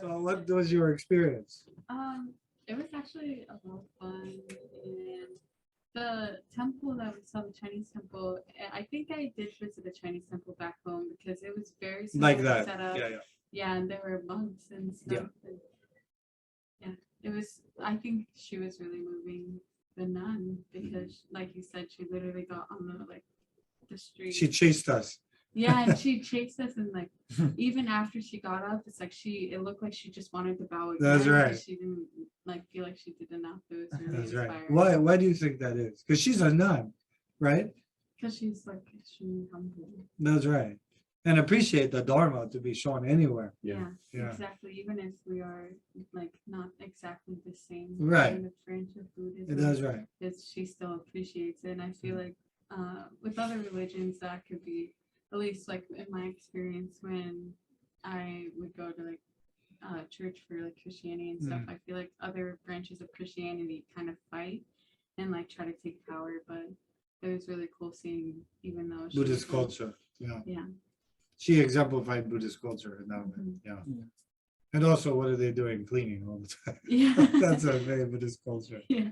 So what was your experience? It was actually a lot of fun, and the temple that we saw, the Chinese temple, I think I did visit the Chinese temple back home because it was very Like simple that. set up. Yeah, yeah. Yeah, and there were monks and stuff. Yeah. And yeah, it was. I think she was really moving, the nun, because, like you said, she literally got on the street. She chased us. Yeah, and she chased us, and like even after she got up, it's like it looked like she just wanted to bow again. That's right. Because she didn't feel like she did enough. It was really That's right. inspiring. Why do you think that is? Because she's a nun, right? Because she's like extremely humble. That's right. And appreciate the Dharma to be shown anywhere. Yeah, Yeah. exactly. Even if we are like not exactly the same Right. kind of branch of Buddhism, That's right. she still appreciates it. And I feel like with other religions, that could be, at least like in my experience when I would go to like church for like Christianity and stuff, I feel like other branches of Christianity kind of fight and like try to take power. But it was really cool seeing, even though she Buddhist was, culture. Yeah. yeah. She exemplified Buddhist culture in that way. Yeah. And also, what are they doing? Cleaning all the time. Yeah. That's a very Buddhist culture. Yeah.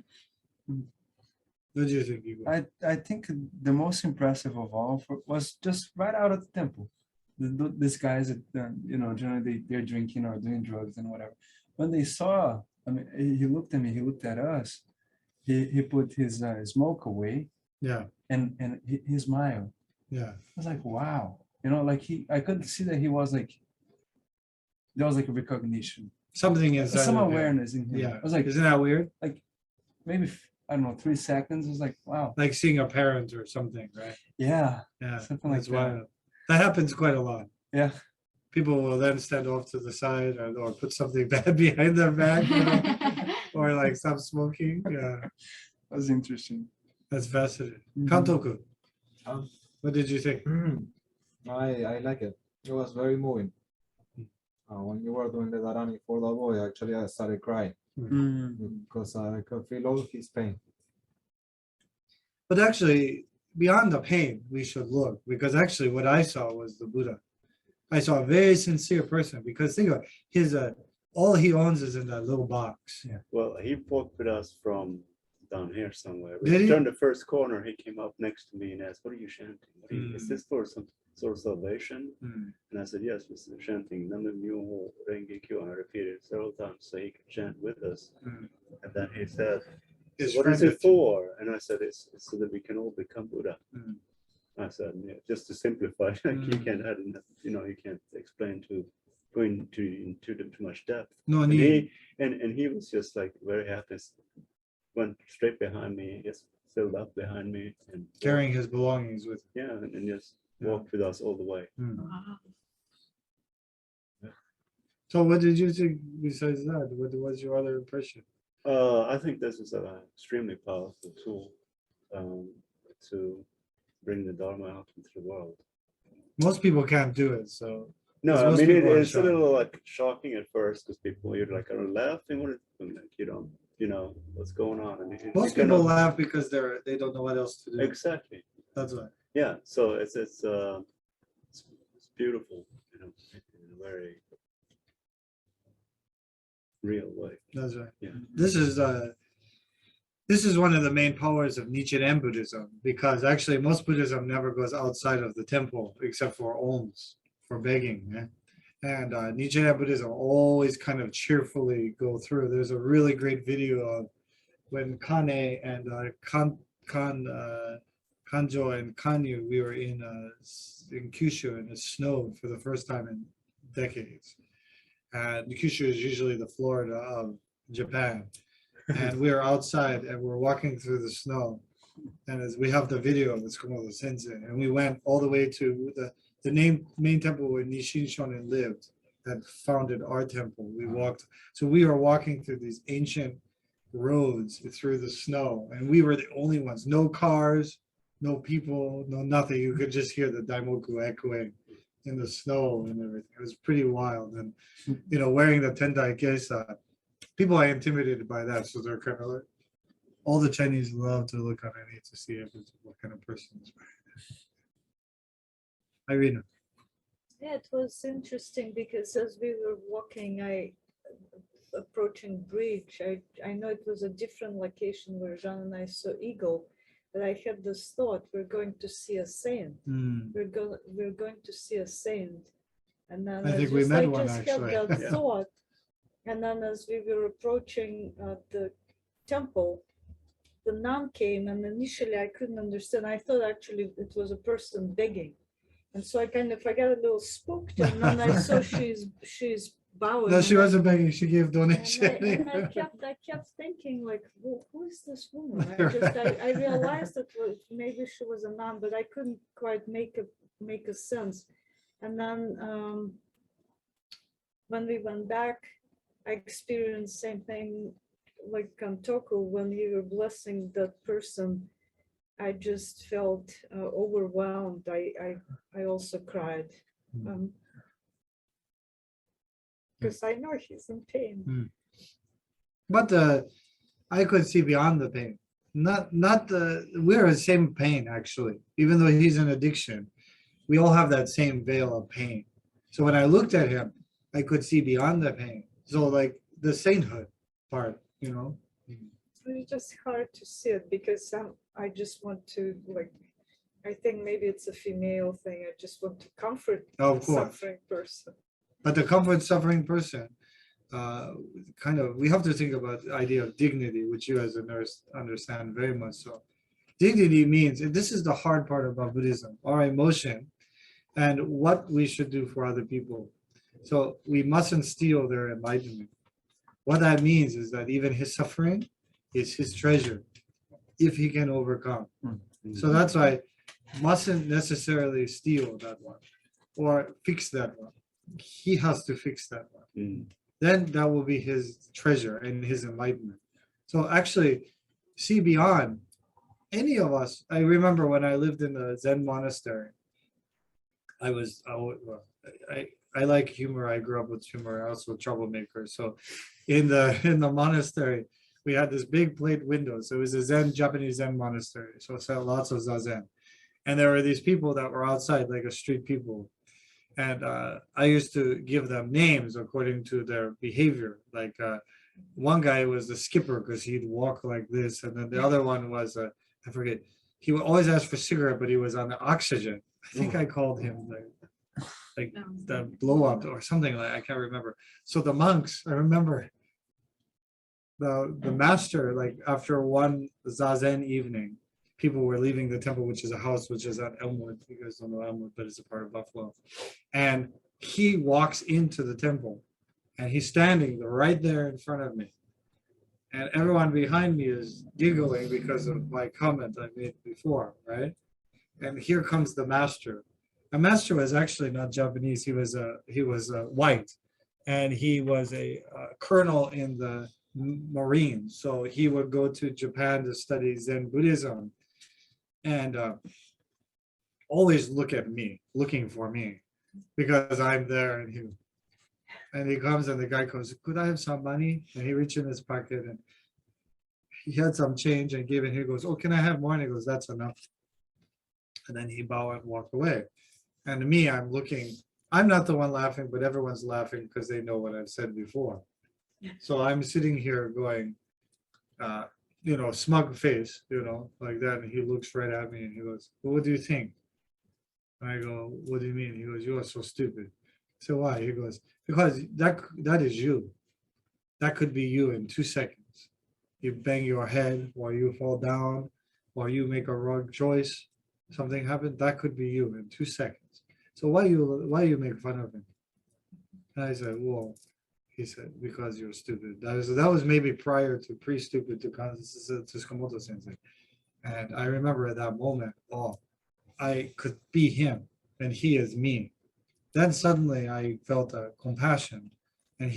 What do you think, Igor? I think the most impressive of all was just right out of the temple. These guys, generally they're drinking or doing drugs and whatever. When they saw, I mean, he looked at me, he looked at us. He put his smoke away. Yeah. And he smiled. Yeah. I was like, wow. I could see that he was like, there was like a recognition. Something inside. Some awareness in him. Yeah. I was like, isn't that weird? Like maybe, I don't know, 3 seconds. It was like, wow. Like seeing a parent or something, right? Yeah. Yeah. Something like that. Wild. That happens quite a lot. Yeah. People will then stand off to the side or put something bad behind their back, or like stop smoking. Yeah. That was interesting. That's fascinating. Kantoku, what did you think? I like it. It was very moving. When you were doing the Dharani for the boy, actually I started crying because I could feel all his pain. But actually, beyond the pain, we should look, because actually what I saw was the Buddha. I saw a very sincere person, because think of it, his all he owns is in that little box. Yeah. Well, he walked with us from down here somewhere. Did he? Turned the first corner, he came up next to me and asked, "What are you chanting? Is this for some sort of salvation?" And I said, "Yes, this is chanting Namyo Myoho Renge Kyo," and I repeated it several times so he could chant with us. And then he said, "So what is it for?" And I said, "It's so that we can all become Buddha." I said, yeah, just to simplify, like you can't add, you can't explain go into too much depth. No and need. He was just like very happy. Went straight behind me, just filled up behind me, and Carrying his belongings with him. yeah, and just walked with us all the way. Wow. So what did you think besides that? What was your other impression? I think this is an extremely powerful tool to bring the Dharma out into the world. Most people can't do it, so. No, Because I most mean people are it's a shy. little like shocking at first because people you're like are laughing, what like you know what's going on, and Most people laugh because they don't know what else to do. exactly. That's why. Yeah, so it's beautiful, in a very real way. That's right. Yeah. This is one of the main powers of Nichiren Buddhism, because actually most Buddhism never goes outside of the temple except for alms, for begging. And Nichiren Buddhism always kind of cheerfully go through. There's a really great video of when Kane and Kanjo and Kanyu, we were in Kyushu, and it snowed for the first time in decades. And Kyushu is usually the Florida of Japan. And we are outside and we're walking through the snow. And as we have the video of this Komodo Sensei, and we went all the way to the main temple where Nishin Shonin lived, that founded our temple. We walked, so we were walking through these ancient roads through the snow, and we were the only ones. No cars, no people, no nothing. You could just hear the Daimoku echoing in the snow and everything. It was pretty wild. And wearing the Tendai Geisa, people are intimidated by that, so they're kind of like, all the Chinese love to look underneath to see what kind of person is. Irina. Yeah, it was interesting because as we were walking, I approaching bridge, I know it was a different location where Jean and I saw eagle, but I had this thought, we're going to see a saint. We're going to see a saint. And then I think we met one, had actually. that Yeah. thought. And then as we were approaching the temple, the nun came, and initially I couldn't understand. I thought actually it was a person begging. And so I got a little spooked, and then I saw she's bowing. No, she and I- wasn't begging. She gave and donation. I kept thinking, like, who is this woman? I realized that maybe she was a nun, but I couldn't quite make a sense. And then when we went back, I experienced same thing like Kantoku, when you were blessing that person. I just felt overwhelmed. I also cried. Because I know he's in pain. But I could see beyond the pain. We're the same pain, actually. Even though he's in addiction, we all have that same veil of pain. So when I looked at him, I could see beyond the pain. So like the sainthood part, you know. It's just hard to see it because I just want to, like, I think maybe it's a female thing. I just want to comfort Of the course. suffering person. But the comfort suffering person, we have to think about the idea of dignity, which you as a nurse understand very much so. Dignity means, and this is the hard part about Buddhism, our emotion and what we should do for other people. So we mustn't steal their enlightenment. What that means is that even his suffering is his treasure, if he can overcome. So that's why mustn't necessarily steal that one or fix that one. He has to fix that one. Then that will be his treasure and his enlightenment. So actually, see beyond any of us. I remember when I lived in the Zen monastery, I like humor. I grew up with humor. I also a troublemaker. So in the monastery, we had this big plate window. So it was a Japanese Zen monastery. So lots of zazen. And there were these people that were outside, like a street people. And I used to give them names according to their behavior. Like one guy was the skipper because he'd walk like this. And then the other one was, I forget, he would always ask for cigarette, but he was on the oxygen. I think I called him the blow up or something like, I can't remember. So the monks, I remember the master, like after one zazen evening, people were leaving the temple, which is a house, which is at Elmwood. You guys don't know Elmwood, but it's a part of Buffalo. And he walks into the temple and he's standing right there in front of me. And everyone behind me is giggling because of my comment I made before, right? And here comes the master. The master was actually not Japanese. He was white, and he was a colonel in the Marines. So he would go to Japan to study Zen Buddhism, and always looking for me, because I'm there. And he comes, and the guy goes, "Could I have some money?" And he reached in his pocket, and he had some change and gave it. He goes, "Oh, can I have more?" And he goes, "That's enough." And then he bowed and walked away. And me, I'm looking, I'm not the one laughing, but everyone's laughing because they know what I've said before. So I'm sitting here going, smug face, like that. And he looks right at me and he goes, "Well, what do you think?" And I go, "What do you mean?" He goes, "You are so stupid." So why? He goes, "Because that is you. That could be you in 2 seconds. You bang your head, or you fall down, or you make a wrong choice. Something happened. That could be you in 2 seconds. So why you make fun of him?" And I said, "Well," he said, "because you're stupid." That was maybe prior to pre-stupid to Tsukamoto Sensei. And I remember at that moment, I could be him and he is me. Then suddenly I felt a compassion. And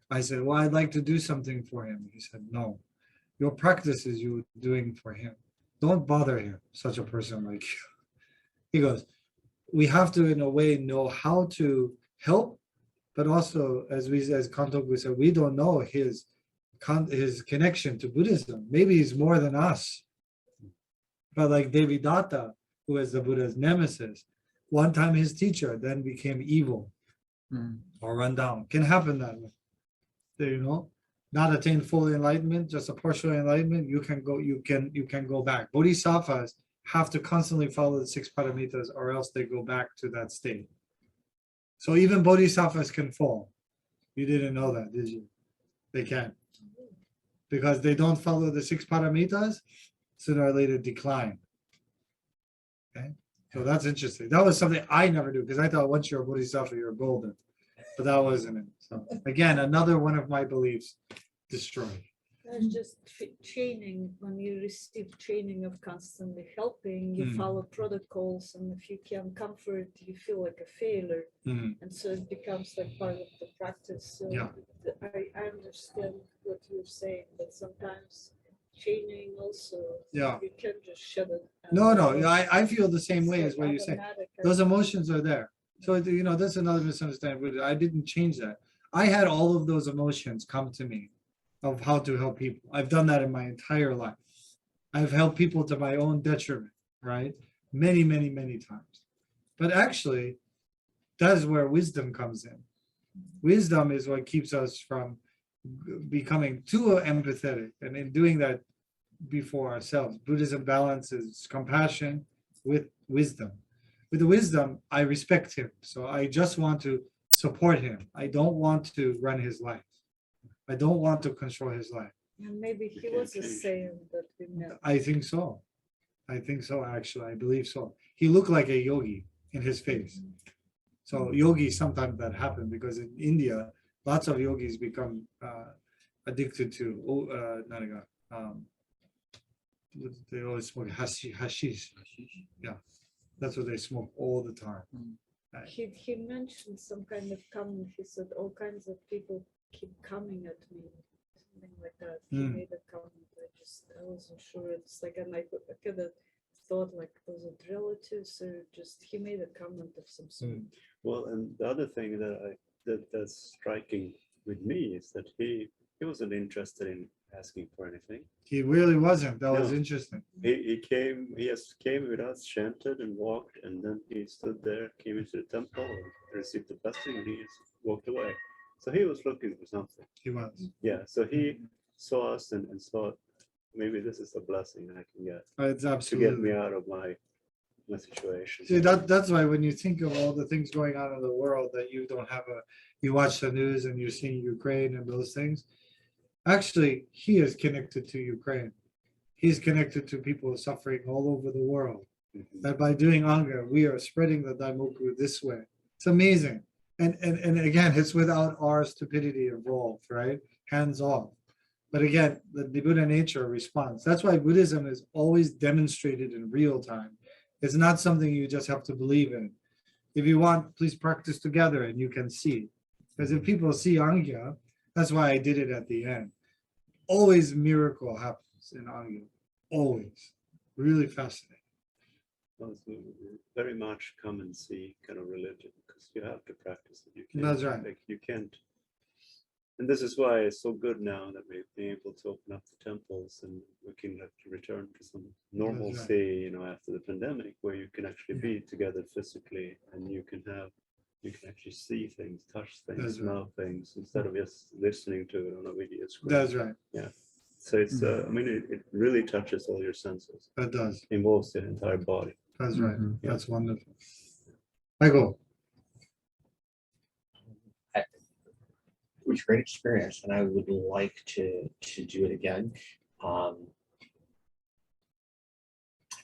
I said, "Well, I'd like to do something for him." He said, "No, your practice is you doing for him. Don't bother him, such a person like you." He goes, "We have to, in a way, know how to help, but also, as Kantoku said, we don't know his connection to Buddhism. Maybe he's more than us." But like Devadatta, who is the Buddha's nemesis, one time his teacher then became evil or run down. Can happen that way. you know, not attain full enlightenment, just a partial enlightenment, you can go back. Bodhisattvas have to constantly follow the 6 paramitas or else they go back to that state. So even bodhisattvas can fall. You didn't know that, did you? They can. Because they don't follow the 6 paramitas, sooner or later decline. Okay, so that's interesting. That was something I never do because I thought once you're a bodhisattva, you're golden, but that wasn't it. So again, another one of my beliefs destroyed. That's just training. When you receive training of constantly helping, you follow protocols, and if you can't comfort, you feel like a failure, and so it becomes like part of the practice. So Yeah. I understand what you're saying, but sometimes training also, Yeah. you can't just shut it. No, I feel the same way as what you say. Automatic. Those emotions are there. So that's another misunderstanding. I didn't change that. I had all of those emotions come to me of how to help people. I've done that in my entire life. I've helped people to my own detriment, right? Many, many, many times. But actually, that's where wisdom comes in. Wisdom is what keeps us from becoming too empathetic, and in doing that before ourselves. Buddhism balances compassion with wisdom. With the wisdom, I respect him. So I just want to support him. I don't want to run his life. I don't want to control his life. And maybe he was the same that we met. I think so. I think so, actually. I believe so. He looked like a yogi in his face. So yogi, sometimes that happened because in India, lots of yogis become addicted to they always smoke hashish. Yeah, that's what they smoke all the time. He mentioned some kind of comment. He said all kinds of people keep coming at me, something like that. He made a comment. I wasn't sure. It's like, and I kind of thought like, was it relatives or just he made a comment of some sort. Well, and the other thing that's striking with me is that he wasn't interested in asking for anything. He really wasn't. That was No. interesting. He came with us, chanted and walked, and then he stood there, came into the temple, and received the blessing, and he just walked away. So he was looking for something. He was. Yeah. So he saw us and thought, maybe this is a blessing I can get It's to absolutely. get me out of my situation. See, that's why when you think of all the things going on in the world that you don't have you watch the news and you're seeing Ukraine and those things. Actually, he is connected to Ukraine. He's connected to people suffering all over the world. That by doing Angya, we are spreading the Daimoku this way. It's amazing. And again, it's without our stupidity involved, right? Hands off. But again, the Buddha nature responds. That's why Buddhism is always demonstrated in real time. It's not something you just have to believe in. If you want, please practice together and you can see. Because if people see Angya, that's why I did it at the end. Always miracle happens in Angya. Always. Really fascinating. Well, very much come and see kind of religion because you have to practice it. You can't, That's right. Like, you can't. And this is why it's so good now that we've been able to open up the temples and we can return to some normalcy, after the pandemic, where you can actually be together physically and you can actually see things, touch things, That's smell things instead of just listening to it on a video screen. That's right. Yeah. So it's, it really touches all your senses. That does. Involves the entire body. That's right. Mhm. That's wonderful. Michael. It was a great experience, and I would like to do it again. I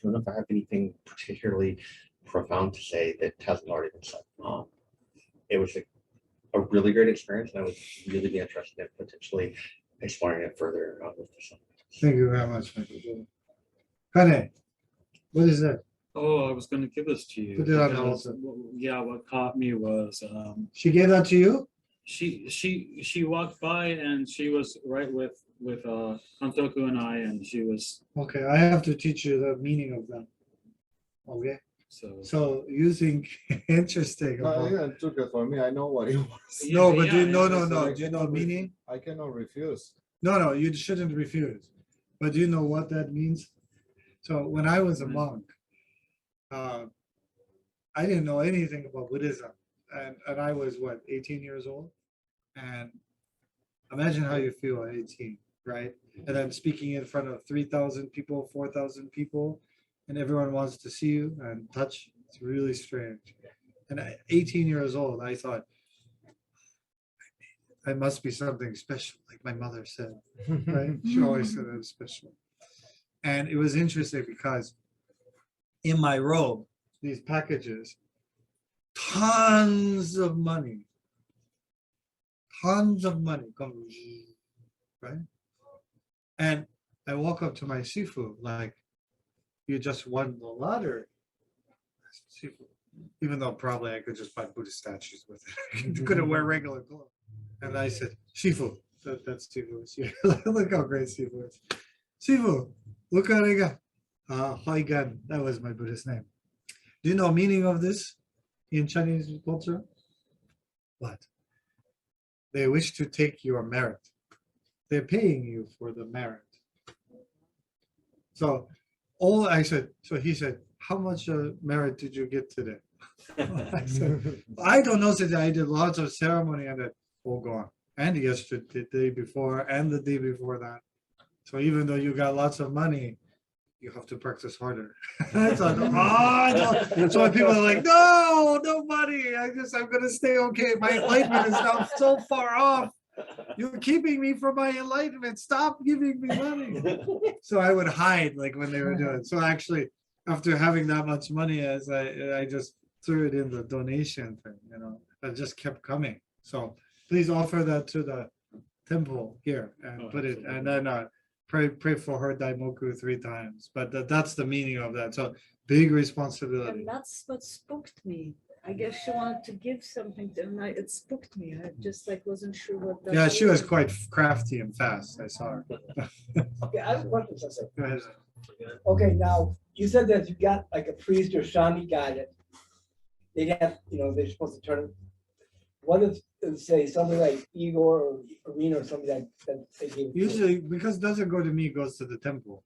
don't know if I have anything particularly profound to say that hasn't already been said. It was a really great experience, and I would really be interested in potentially exploring it further with this. Thank you very much, Michael. Kane, what is that? Oh, I was going to give this to you. Put it on because, also. yeah, what caught me was She gave that to you? she walked by and she was right with Kantoku and I, and she was Okay, I have to teach you the meaning of that. Okay, so you think interesting. No, about- even took it for me. I know what it was. No, but yeah, no. So Do you know meaning? I cannot refuse. No, you shouldn't refuse. But do you know what that means? So when I was a monk, I didn't know anything about Buddhism. And I was, 18 years old? And Imagine how you feel at 18, right? And I'm speaking in front of 3,000 people, 4,000 people, and everyone wants to see you and touch. It's really strange. And at 18 years old, I thought, I must be something special, like my mother said, right? She always said I was special. And it was interesting because in my robe, these packages, tons of money come, right? And I walk up to my sifu like, you just won the lottery. I said, "Sifu," even though probably I could just buy Buddhist statues with it. Couldn't wear regular clothes. And I said, Sifu, that's Sifu. Look how great Sifu is. Sifu, look what I got. Hoigan, that was my Buddhist name. Do you know meaning of this in Chinese culture? What? They wish to take your merit. They're paying you for the merit. So I said, so he said, how much merit did you get today? I said, I don't know, today I did lots of ceremony and that all gone. And yesterday, the day before, and the day before that. So even though you got lots of money, you have to practice harder. I thought, oh, no. So when people are like, no money, I'm gonna stay okay. My enlightenment is now so far off. You're keeping me from my enlightenment. Stop giving me money. So I would hide like when they were doing it. So actually, after having that much money, as I just threw it in the donation thing, it just kept coming. So please offer that to the temple here and put it, and then pray for her Daimoku 3 times. But that's the meaning of that. So big responsibility. And that's what spooked me. I guess she wanted to give something to him. It spooked me. I just wasn't sure what that Yeah, she was quite crafty and fast. I saw her. Okay, I have a question, Sensei. Go ahead. Okay, now you said that you got like a priest or shami guy that they have, they're supposed to turn. What if, say, somebody like Igor or Arena or somebody that they gave? Usually, because it doesn't go to me, it goes to the temple.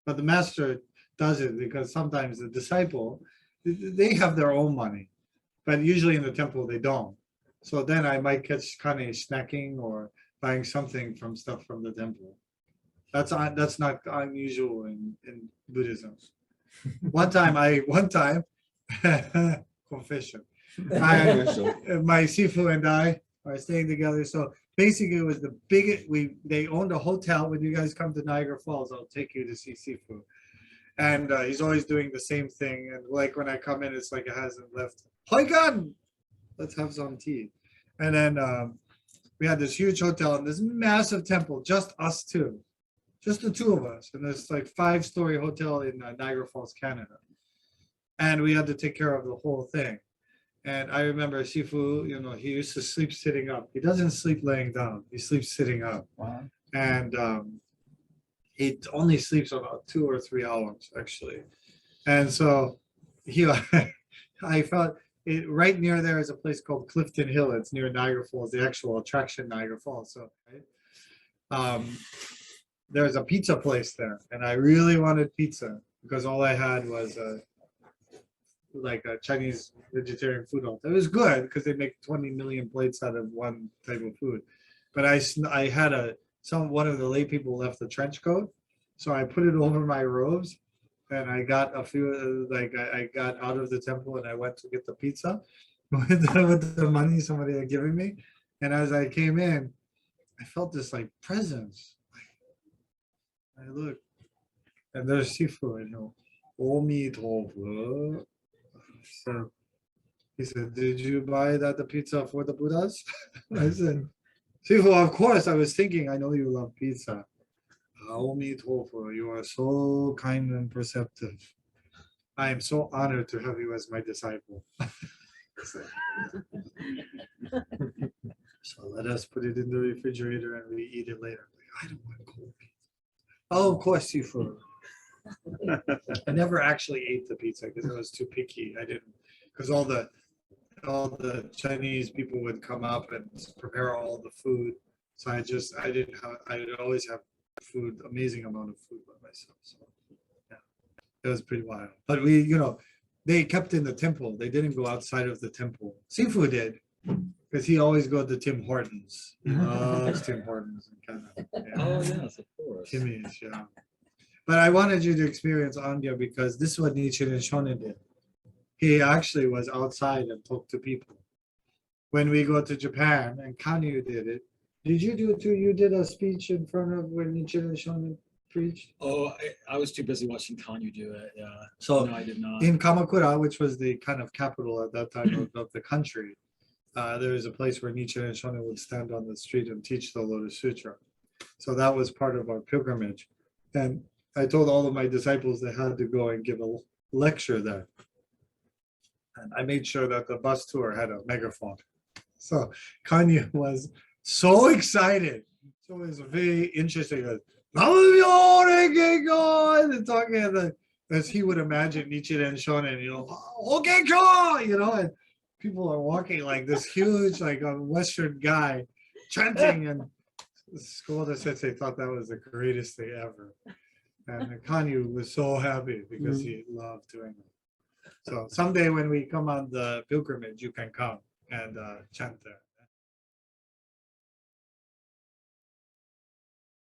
But the master does it because sometimes the disciple, they have their own money, but usually in the temple they don't. So then I might catch Kane snacking or buying something from stuff from the temple. That's not unusual in Buddhism. One time, confession. My sifu and I are staying together. So basically, it was the biggest. They owned a hotel. When you guys come to Niagara Falls, I'll take you to see sifu. And he's always doing the same thing. And like when I come in, it's like it hasn't left. Hoigan, let's have some tea. And then we had this huge hotel and this massive temple, just us two, just the two of us. And this like 5-story hotel in Niagara Falls, Canada. And we had to take care of the whole thing. And I remember Sifu, he used to sleep sitting up. He doesn't sleep laying down. He sleeps sitting up. Wow. And he only sleeps about 2 or 3 hours, actually. And so I felt right near there is a place called Clifton Hill. It's near Niagara Falls, the actual attraction Niagara Falls. So there's a pizza place there. And I really wanted pizza because all I had was like a Chinese vegetarian food hall. It was good because they make 20 million plates out of one type of food. But I had one of the lay people left a trench coat, so I put it over my robes, and I got a few. I got out of the temple and I went to get the pizza with the money somebody had given me. And as I came in, I felt this like presence. I looked, and there's Sifu, Omi tofu. So he said, "Did you buy the pizza for the Buddhas?" I said, "Sifu, of course. I was thinking, I know you love pizza. Aomi tofu, you are so kind and perceptive. I am so honored to have you as my disciple." So let us put it in the refrigerator and we eat it later. I don't want cold pizza. Oh, of course, Sifu. I never actually ate the pizza because I was too picky. I didn't, because all the Chinese people would come up and prepare all the food. So I would always have food, amazing amount of food by myself. So yeah, it was pretty wild. But they kept in the temple. They didn't go outside of the temple. Sifu did. because he always go to Tim Hortons. He loves Tim Hortons and kind of. Oh, yes, of course. Timmy's, yeah. But I wanted you to experience Angya because this is what Nichiren Shonin did. He actually was outside and talked to people. When we go to Japan, and Kanyu did it. Did you do it too? You did a speech in front of when Nichiren Shonin preached? Oh, I was too busy watching Kanyu do it. Yeah. So No, I did not. in Kamakura, which was the kind of capital at that time of the country, there was a place where Nichiren Shonin would stand on the street and teach the Lotus Sutra. So that was part of our pilgrimage. And I told all of my disciples they had to go and give a lecture there. And I made sure that the bus tour had a megaphone. So Kanye was so excited. So it was very interesting. And talking as he would imagine Nichiren Shonin, okay, and people are walking like this huge, like a Western guy chanting, and Skoda Sensei thought that was the greatest thing ever. And Kanyu was so happy because he loved doing it. So someday when we come on the pilgrimage, you can come and chant there.